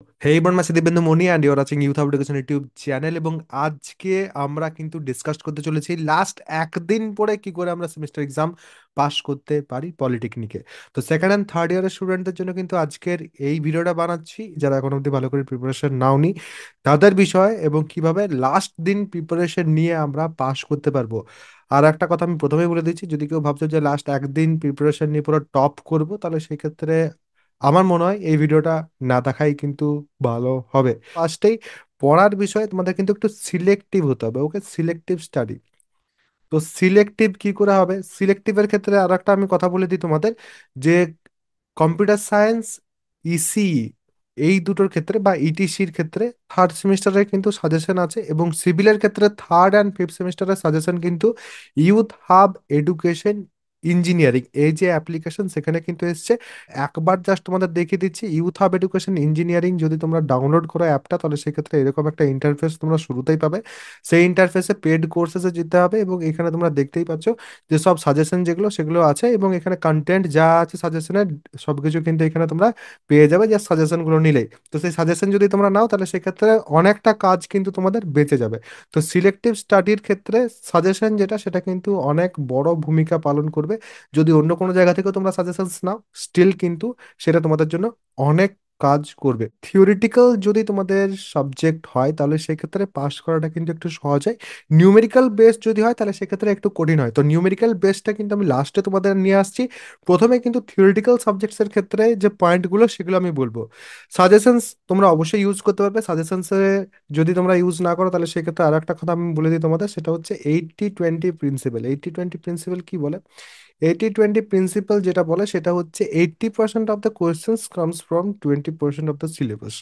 হেই বর্মাসে Dibyendu Moni and you're watching youth of education YouTube channel. এবং আজকে আমরা কিন্তু ডিসকাস করতে চলেছি লাস্ট একদিন পরে কি করে আমরা সেমিস্টার এক্সাম পাস করতে পারি পলিটেকনিকে। তো সেকেন্ড অ্যান্ড থার্ড ইয়ারের স্টুডেন্টদের জন্য কিন্তু আজকের এই ভিডিওটা বানাচ্ছি, যারা এখন অবধি ভালো করে প্রিপারেশন নাওনি তাদের বিষয়, এবং কিভাবে লাস্ট দিন প্রিপারেশন নিয়ে আমরা পাস করতে পারবো। আর একটা কথা আমি প্রথমেই বলে দিচ্ছি, যদি কেউ ভাবছো যে লাস্ট একদিন প্রিপারেশন নিয়ে পুরো টপ করবো, তাহলে সেই ক্ষেত্রে আমার মনে হয় এই ভিডিওটা না দেখাই কিন্তু ভালো হবে। ফার্স্টেই পড়ার বিষয়ে তোমাদের কিন্তু একটু সিলেক্টিভ হতে হবে, ওকে? Selective study. তো সিলেক্টিভ কি করে হবে? সিলেক্টিভের ক্ষেত্রে আর একটা আমি কথা বলে দিই তোমাদের, যে কম্পিউটার সায়েন্স, ইসিই, এই দুটোর ক্ষেত্রে বা ইটিসির ক্ষেত্রে থার্ড সেমিস্টারে কিন্তু সাজেশন আছে, এবং সিভিলের ক্ষেত্রে থার্ড অ্যান্ড ফিফথ সেমিস্টারের সাজেশন কিন্তু ইউথ হাব এডুকেশন ইঞ্জিনিয়ারিং, এই যে অ্যাপ্লিকেশন সেখানে কিন্তু এসছে। একবার জাস্ট তোমাদের দেখিয়ে দিচ্ছি, ইউথ হাব এডুকেশন ইঞ্জিনিয়ারিং যদি তোমরা ডাউনলোড করো অ্যাপটা, তাহলে সেক্ষেত্রে এরকম একটা ইন্টারফেস তোমরা শুরুতেই পাবে। সেই ইন্টারফেসে পেড কোর্সেসে যেতে হবে, এবং এখানে তোমরা দেখতেই পাচ্ছ যে সব সাজেশন যেগুলো সেগুলো আছে, এবং এখানে কন্টেন্ট যা আছে সাজেশনের সবকিছু কিন্তু এখানে তোমরা পেয়ে যাবে, যে সাজেশনগুলো নিলেই। তো সেই সাজেশন যদি তোমরা নাও, তাহলে সেক্ষেত্রে অনেকটা কাজ কিন্তু তোমাদের বেঁচে যাবে। তো সিলেক্টিভ স্টাডির ক্ষেত্রে সাজেশন যেটা, সেটা কিন্তু অনেক বড় ভূমিকা পালন করবে। যদি অন্য কোনো জায়গা থেকে তোমরা সাজেশনস নাও, স্টিল কিন্তু সেটা তোমাদের জন্য অনেক কাজ করবে। থিওরিটিক্যাল যদি তোমাদের সাবজেক্ট হয়, তাহলে সেক্ষেত্রে পাস করাটা কিন্তু একটু সহজ হয়। নিউমেরিক্যাল বেসড যদি হয়, তাহলে সেক্ষেত্রে একটু কঠিন হয়। তো নিউমেরিক্যাল বেসটা কিন্তু আমি লাস্টে তোমাদের নিয়ে আসছি। প্রথমে কিন্তু থিওরিটিক্যাল সাবজেক্টসের ক্ষেত্রে যে পয়েন্টগুলো সেগুলো আমি বলবো। সাজেশনস তোমরা অবশ্যই ইউজ করতে পারবে। সাজেশনসে যদি তোমরা ইউজ না করো, তাহলে সেক্ষেত্রে আর একটা কথা আমি বলে দিই তোমাদের, সেটা হচ্ছে 80-20 প্রিন্সিপাল। 80-20 প্রিন্সিপাল কি বলে? 80-20 প্রিন্সিপাল যেটা বলে, সেটা হচ্ছে 80% of the questions comes from 20% of the syllabus.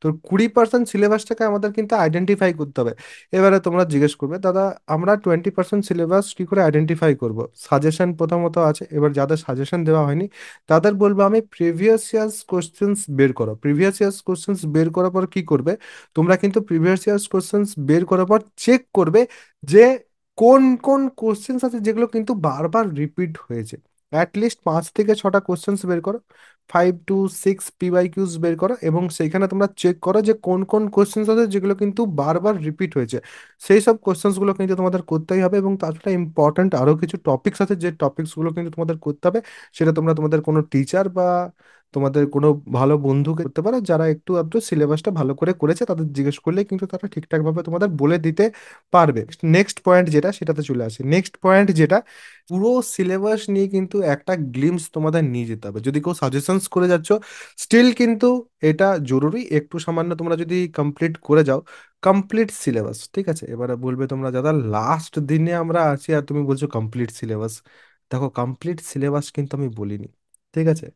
তো 20% সিলেবাসটাকে আমাদের কিন্তু আইডেন্টিফাই করতে হবে। এবারে তোমরা জিজ্ঞেস করবে, দাদা আমরা 20% সিলেবাস কি করে আইডেন্টিফাই করব? সাজেশন প্রথমত আছে। এবার যাদের সাজেশন দেওয়া হয়নি, তাদের বলবো আমি, প্রিভিয়াস ইয়ার্স কোশ্চেন্স বের করো। প্রিভিয়াস ইয়ার্স কোশ্চেন্স বের করার পর কি করবে? তোমরা কিন্তু প্রিভিয়াস ইয়ার্স কোশ্চেন্স বের করার পর চেক করবে যে কোন কোন কোশ্চেন্স আছে যেগুলো কিন্তু বারবার রিপিট হয়েছে। অ্যাটলিস্ট 5 থেকে 6টা কোশ্চেন্স বের করো, 5 to 6 PYQs বের করো, এবং সেইখানে তোমরা চেক করো যে কোন কোন কোশ্চেন্স আছে যেগুলো কিন্তু বারবার রিপিট হয়েছে। সেই সব কোশ্চেন্সগুলো কিন্তু তোমাদের করতেই হবে। এবং তাছাড়া ইম্পর্ট্যান্ট আরও কিছু টপিকস আছে, যে টপিকসগুলো কিন্তু তোমাদের করতে হবে। সেটা তোমরা তোমাদের কোনো টিচার বা তোমাদের কোনো ভালো বন্ধুকে করতে পারো, যারা একটু আধটু সিলেবাসটা ভালো করে করেছে, তাদের জিজ্ঞেস করলে কিন্তু তারা ঠিকঠাকভাবে তোমাদের বলে দিতে পারবে। নেক্সট পয়েন্ট যেটা, সেটাতে চলে আসে। নেক্সট পয়েন্ট যেটা, পুরো সিলেবাস নিয়ে কিন্তু একটা গ্লিমস তোমাদের নিয়ে যেতে হবে। যদি কেউ সাজেশনস করে যাচ্ছ, স্টিল কিন্তু এটা জরুরি। একটু সামান্য তোমরা যদি কমপ্লিট করে যাও, কমপ্লিট সিলেবাস, ঠিক আছে? এবারে বলবে তোমরা, দাদা লাস্ট দিনে আমরা আছি আর তুমি বলছো কমপ্লিট সিলেবাস। দেখো, কমপ্লিট সিলেবাস কিন্তু আমি বলিনি, ঠিক আছে?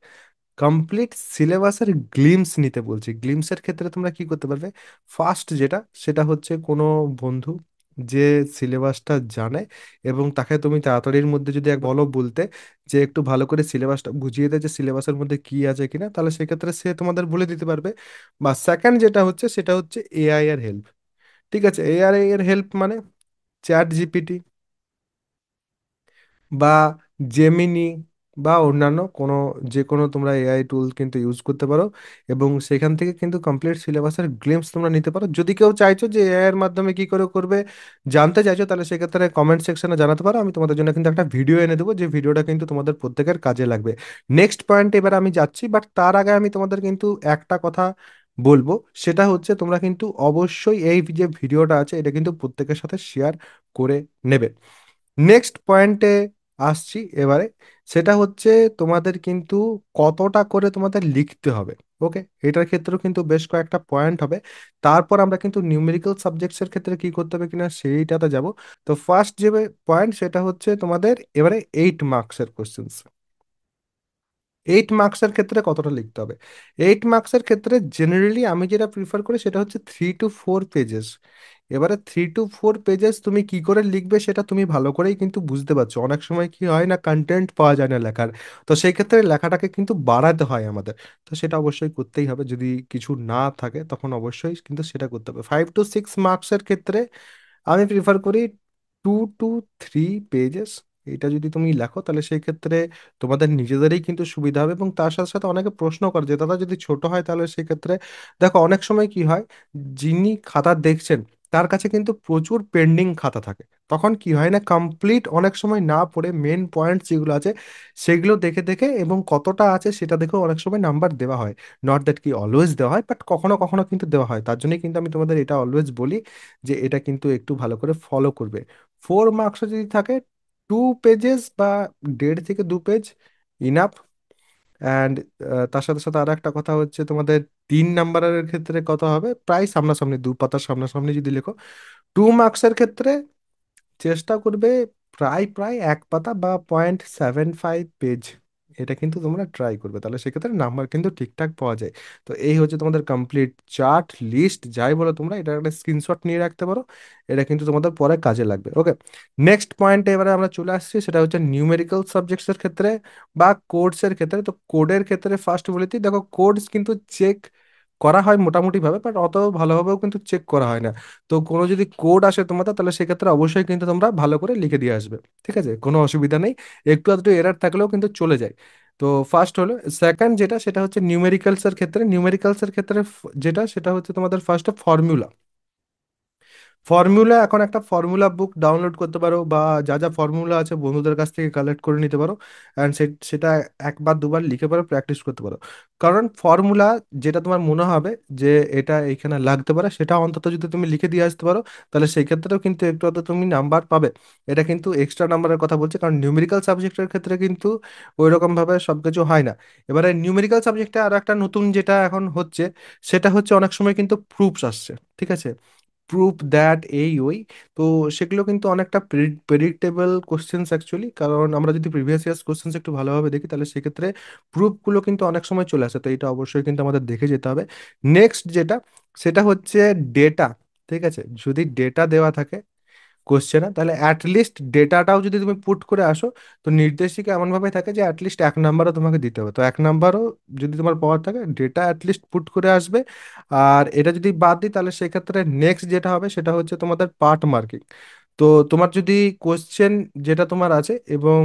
কমপ্লিট সিলেবাসের গ্লিমস নিতে বলছি। গ্লিমসের ক্ষেত্রে তোমরা কি করতে পারবে? ফার্স্ট যেটা, সেটা হচ্ছে কোনো বন্ধু যে সিলেবাসটা জানে, এবং তাকে তুমি তাড়াতাড়ির মধ্যে যদি এক বলো বলতে, যে একটু ভালো করে সিলেবাসটা বুঝিয়ে দেয় যে সিলেবাসের মধ্যে কি আছে কিনা, তাহলে সেক্ষেত্রে সে তোমাদের বলে দিতে পারবে। বা সেকেন্ড যেটা হচ্ছে, সেটা হচ্ছে এআই এর হেল্প। ঠিক আছে? এআই এর হেল্প মানে চ্যাট জিপিটি বা জেমিনি বা অন্যান্য কোনো, যে কোনো তোমরা এআই টুল কিন্তু ইউজ করতে পারো, এবং সেখান থেকে কিন্তু কমপ্লিট সিলেবাসের গ্লিমস তোমরা নিতে পারো। যদি কেউ চাইছো যে এআই এর মাধ্যমে কি করে করবে জানতে চাইছো, তাহলে সেক্ষেত্রে কমেন্ট সেকশনে জানাতে পারো। আমি তোমাদের জন্য কিন্তু একটা ভিডিও এনে দেবো, যে ভিডিওটা কিন্তু তোমাদের প্রত্যেকের কাজে লাগবে। নেক্সট পয়েন্ট এবার আমি যাচ্ছি, বাট তার আগে আমি তোমাদের কিন্তু একটা কথা বলবো। সেটা হচ্ছে, তোমরা কিন্তু অবশ্যই এই যে ভিডিওটা আছে, এটা কিন্তু প্রত্যেকের সাথে শেয়ার করে নেবে। নেক্সট পয়েন্টে আসছি এবারে। সেটা হচ্ছে, তোমাদের কিন্তু কতটা করে তোমাদের লিখতে হবে। ওকে, এটার ক্ষেত্রেও কিন্তু বেশ কয়েকটা পয়েন্ট হবে। তারপর আমরা কিন্তু নিউমেরিক্যাল সাবজেক্টসের ক্ষেত্রে কি করতে হবে কিনা সেইটাতে যাব। তো ফার্স্ট যে পয়েন্ট, সেটা হচ্ছে তোমাদের এবারে 8 মার্কসের কোশ্চেন। 8 মার্কসের ক্ষেত্রে কতটা লিখতে হবে? 8 মার্কসের ক্ষেত্রে জেনারেলি আমি যেটা প্রিফার করি, সেটা হচ্ছে 3 to 4 পেজেস। এবারে 3 to 4 পেজেস তুমি কি করে লিখবে, সেটা তুমি ভালো করেই কিন্তু বুঝতে পারছো। অনেক সময় কি হয় না, কন্টেন্ট পাওয়া যায় না লেখার। তো সেই ক্ষেত্রে লেখাটাকে কিন্তু বাড়াতে হয় আমাদের। তো সেটা অবশ্যই করতেই হবে। যদি কিছু না থাকে, তখন অবশ্যই কিন্তু সেটা করতে হবে। 5 to 6 মার্কসের ক্ষেত্রে আমি প্রিফার করি 2 to 3 পেজেস। এটা যদি তুমি লেখো তাহলে সেই ক্ষেত্রে তোমাদের নিজেদেরই কিন্তু সুবিধা হবে। এবং তার সাথে সাথে অনেকে প্রশ্ন করে যে দাদা যদি ছোট হয় তাহলে সেই ক্ষেত্রে দেখো অনেক সময় কি হয়, যিনি খাতা দেখছেন তার কাছে কিন্তু প্রচুর পেন্ডিং খাতা থাকে। তখন কি হয় না, কমপ্লিট অনেক সময় না পড়ে মেন পয়েন্ট যেগুলো আছে সেগুলো দেখে দেখে এবং কতটা আছে সেটা দেখেও অনেক সময় নাম্বার দেওয়া হয়। নট দ্যাট কি অলওয়েজ দেওয়া হয়, বাট কখনো কখনো কিন্তু দেওয়া হয়। তার জন্যই কিন্তু আমি তোমাদের এটা অলওয়েজ বলি যে এটা কিন্তু একটু ভালো করে ফলো করবে। 4 মার্কসও যদি থাকে, 2 পেজেস বা 1.5 থেকে 2 পেজ ইনাফ। অ্যান্ড তার সাথে সাথে আর একটা কথা হচ্ছে, তোমাদের 3 নাম্বারের ক্ষেত্রে কত হবে, প্রায় সামনাসামনি 2 পাতার সামনাসামনি যদি লেখো। 2 মার্কসের ক্ষেত্রে চেষ্টা করবে প্রায় প্রায় 1 পাতা বা 0.75 পেজ, এটা কিন্তু তোমরা ট্রাই করবে, তাহলে সেক্ষেত্রে নাম্বার কিন্তু ঠিকঠাক পাওয়া যায়। তো এই হচ্ছে তোমাদের কমপ্লিট চার্ট লিস্ট, যাই বলো তোমরা এটা একটা স্ক্রিনশট নিয়ে রাখতে পারো, এটা কিন্তু তোমাদের পরে কাজে লাগবে। ওকে, নেক্সট পয়েন্টে এবারে আমরা চলে আসছি, সেটা হচ্ছে নিউমেরিক্যাল সাবজেক্টসের ক্ষেত্রে বা কোডসের ক্ষেত্রে। তো কোডের ক্ষেত্রে ফার্স্ট বলেছি, দেখো কোডস কিন্তু চেক করা হয় মোটামুটি ভাবে, বাট অত ভালোভাবেও কিন্তু চেক করা হয় না। তো কোনো যদি কোড আসে তোমাদের তাহলে সেক্ষেত্রে অবশ্যই কিন্তু তোমরা ভালো করে লিখে দিয়ে আসবে, ঠিক আছে, কোনো অসুবিধা নেই। একটু আধটু এরার থাকলেও কিন্তু চলে যায়। তো ফার্স্ট হলো, সেকেন্ড যেটা সেটা হচ্ছে নিউমেরিক্যালস এর ক্ষেত্রে। নিউমেরিক্যালস এর ক্ষেত্রে যেটা সেটা হচ্ছে তোমাদের ফার্স্টে ফর্মুলা। ফর্মুলা এখন একটা ফর্মুলা বুক ডাউনলোড করতে পারো, বা যা যা ফর্মুলা আছে বন্ধুদের কাছ থেকে কালেক্ট করে নিতে পারো। অ্যান্ড সেটা একবার দুবার লিখে পারো, প্র্যাকটিস করতে পারো। কারণ ফর্মুলা যেটা তোমার মনে হবে যে এটা এখানে লাগতে পারে, সেটা অন্তত যদি তুমি লিখে দিয়ে আসতে পারো তাহলে সেই ক্ষেত্রেও কিন্তু একটু আধটু তুমি নাম্বার পাবে। এটা কিন্তু এক্সট্রা নাম্বারের কথা বলছে, কারণ নিউমেরিক্যাল সাবজেক্টের ক্ষেত্রে কিন্তু ওই রকম ভাবে সবকিছু হয় না। এবারে নিউমেরিক্যাল সাবজেক্টে আরো একটা নতুন যেটা এখন হচ্ছে, সেটা হচ্ছে অনেক সময় কিন্তু প্রুফস আসছে, ঠিক আছে, প্রুফ দ্যাট এই ওই। তো সেগুলো কিন্তু অনেকটা প্রেডিক্টেবল কোশ্চেন্স অ্যাকচুয়ালি, কারণ আমরা যদি প্রিভিয়াস ইয়ার্স কোশ্চেন্স একটু ভালোভাবে দেখি তাহলে সেক্ষেত্রে প্রুফগুলো কিন্তু অনেক সময় চলে আসে। তো এটা অবশ্যই কিন্তু আমাদের দেখে যেতে হবে। নেক্সট যেটা সেটা হচ্ছে ডেটা, ঠিক আছে, যদি ডেটা দেওয়া থাকে কোশ্চেনে তাহলে অ্যাটলিস্ট ডেটাটাও যদি তুমি পুট করে আসো, তো নির্দেশিকা এমনভাবে থাকে যে অ্যাটলিস্ট 1 নাম্বারও তোমাকে দিতে হবে। তো 1 নাম্বারও যদি তোমার পাওয়ার থাকে, ডেটা অ্যাটলিস্ট পুট করে আসবে। আর এটা যদি বাদ দিই তাহলে সেক্ষেত্রে নেক্সট যেটা হবে সেটা হচ্ছে তোমাদের পার্ট মার্কিং। তো তোমার যদি কোশ্চেন যেটা তোমার আছে এবং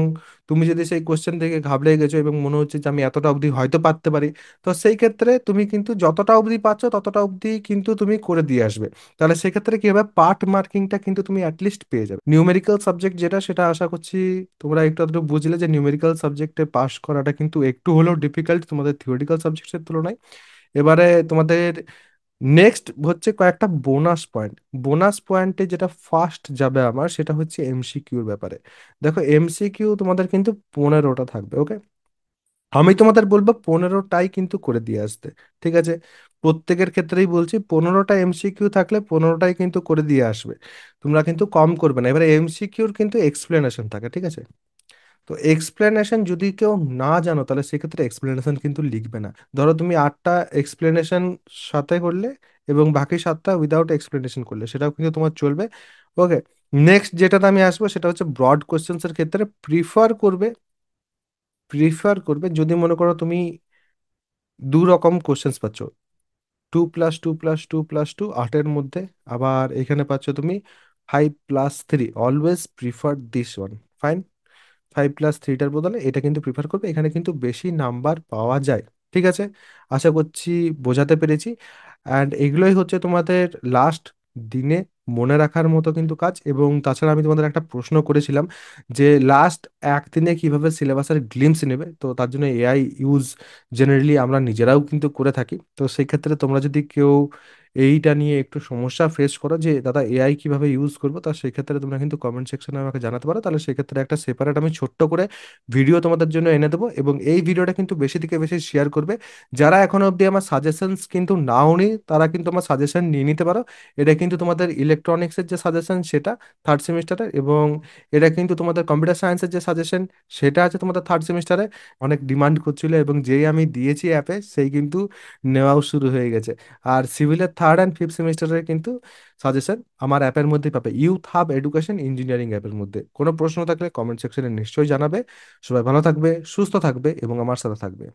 তুমি যদি সেই কোশ্চেন থেকে ঘাবড়ে গেছো এবং মনে হচ্ছে যে আমি এতটা অবধি হয়তো পারতে পারি, তো সেই ক্ষেত্রে তুমি কিন্তু যতটা অবধি পাচ্ছ ততটা অবধি কিন্তু তুমি করে দিয়ে আসবে। তাহলে সেক্ষেত্রে কি হবে, পার্ট মার্কিংটা কিন্তু তুমি অ্যাটলিস্ট পেয়ে যাবে। নিউমেরিক্যাল সাবজেক্ট যেটা সেটা আশা করছি তোমরা একটু আধটু বুঝলে যে নিউমেরিক্যাল সাবজেক্টে পাস করাটা কিন্তু একটু হলেও ডিফিকাল্ট তোমাদের থিওরিটিক্যাল সাবজেক্টের তুলনায়। এবারে তোমাদের নেক্সট হচ্ছে কয়েকটা বোনাস পয়েন্ট। বোনাস পয়েন্টে যেটা ফার্স্ট যাবে আমার সেটা হচ্ছে এমসিকিউর ব্যাপারে। দেখো এমসিকিউ তোমাদের কিন্তু 15টা থাকবে। ওকে, আমি তোমাদের বলবো 15টাই কিন্তু করে দিয়ে আসতে, ঠিক আছে, প্রত্যেকের ক্ষেত্রেই বলছি 15টা এমসিকিউ থাকলে 15টাই কিন্তু করে দিয়ে আসবে। তোমরা কিন্তু কম করবে না। এবারে এমসিকিউর কিন্তু এক্সপ্লেনেশন থাকে, ঠিক আছে। তো এক্সপ্লেনেশন যদি কেউ না জানো তাহলে সেক্ষেত্রে এক্সপ্লেনেশন কিন্তু লিখবে না। ধরো তুমি 8টা এক্সপ্লেনেশন সাথে করলে এবং বাকি 7টা উইদাউট এক্সপ্লেনেশন করলে, সেটাও কিন্তু তোমার চলবে। ওকে, নেক্সট যেটাতে আমি আসবো সেটা হচ্ছে ব্রড কোশ্চেন্স এর ক্ষেত্রে প্রিফার করবে যদি মনে করো তুমি 2 রকম কোশ্চেন্স পাচ্ছ, 2+2+2+2 8-এর মধ্যে, আবার এখানে পাচ্ছ তুমি 5+3, always prefer this one. Fine, 5+3টার বদলে এটা কিন্তু প্রিফার করবে, এখানে কিন্তু বেশি নাম্বার পাওয়া যায়। ঠিক আছে, আশা করছি বোঝাতে পেরেছি। অ্যান্ড এগুলোই হচ্ছে তোমাদের লাস্ট দিনে মনে রাখার মতো কিন্তু কাজ। এবং তাছাড়া আমি তোমাদের একটা প্রশ্ন করেছিলাম যে লাস্ট একদিনে কিভাবে সিলেবাসের গ্লিমস নেবে, তো তার জন্য এআই ইউজ জেনারেলি আমরা নিজেরাও কিন্তু করে থাকি। তো সেই ক্ষেত্রে তোমরা যদি কেউ এইটা নিয়ে একটু সমস্যা ফেস করো যে দাদা এআই কিভাবে ইউজ করবো, তা সেক্ষেত্রে তোমরা কিন্তু কমেন্ট সেকশনে আমাকে জানাতে পারো, তাহলে সেক্ষেত্রে একটা সেপারেট আমি ছোট্ট করে ভিডিও তোমাদের জন্য এনে দেবো। এবং এই ভিডিওটা কিন্তু বেশি থেকে বেশি শেয়ার করবে। যারা এখনো অবধি আমার সাজেশনস কিন্তু নাও নি তারা কিন্তু আমার সাজেশন নিয়ে নিতে পারো। এটা কিন্তু তোমাদের ইলেকট্রনিক্সের যে সাজেশন সেটা 3rd সেমিস্টারে, এবং এটা কিন্তু তোমাদের কম্পিউটার সায়েন্সের যে সাজেশন সেটা আছে তোমাদের 3rd সেমিস্টারে। অনেক ডিমান্ড করছিল এবং যেই আমি দিয়েছি অ্যাপে সেই কিন্তু নেওয়াও শুরু হয়ে গেছে। আর সিভিলের 3rd and 5th সেমিস্টারের কিন্তু সাজেশন আমার অ্যাপের মধ্যেই পাবে, ইউথ হাব এডুকেশন ইঞ্জিনিয়ারিং অ্যাপের মধ্যে। কোনো প্রশ্ন থাকলে কমেন্ট সেকশনে নিশ্চয়ই জানাবে। সবাই ভালো থাকবে, সুস্থ থাকবে এবং আমার সাথে থাকবে।